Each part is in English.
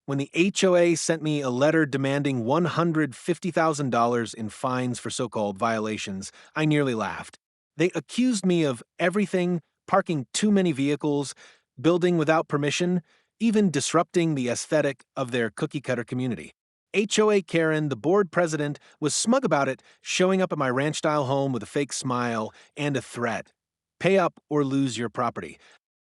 When the HOA sent me a letter demanding $150,000 in fines for so-called violations, I nearly laughed. They accused me of everything: parking too many vehicles, building without permission, even disrupting the aesthetic of their cookie-cutter community. HOA Karen, the board president, was smug about it, showing up at my ranch-style home with a fake smile and a threat: pay up or lose your property.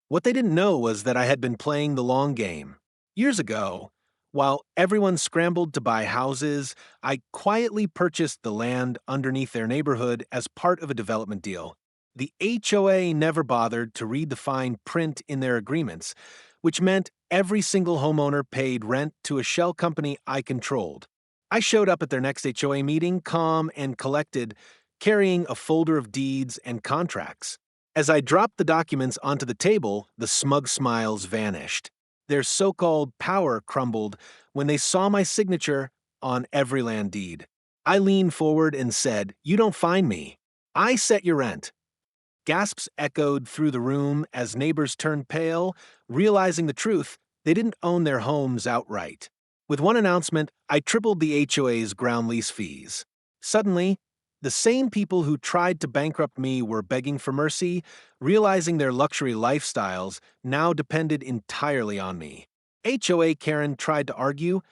What they didn't know was that I had been playing the long game. Years ago, while everyone scrambled to buy houses, I quietly purchased the land underneath their neighborhood as part of a development deal. The HOA never bothered to read the fine print in their agreements, which meant every single homeowner paid rent to a shell company I controlled. I showed up at their next HOA meeting, calm and collected, carrying a folder of deeds and contracts. As I dropped the documents onto the table, the smug smiles vanished. Their so-called power crumbled when they saw my signature on every land deed. I leaned forward and said, "You don't find me. I set your rent." Gasps echoed through the room as neighbors turned pale, realizing the truth: they didn't own their homes outright. With one announcement, I tripled the HOA's ground lease fees. Suddenly, the same people who tried to bankrupt me were begging for mercy, realizing their luxury lifestyles now depended entirely on me. HOA Karen tried to argue,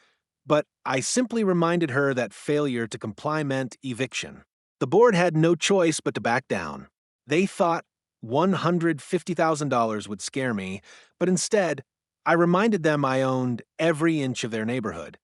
but I simply reminded her that failure to comply meant eviction. The board had no choice but to back down. They thought $150,000 would scare me, but instead, I reminded them I owned every inch of their neighborhood.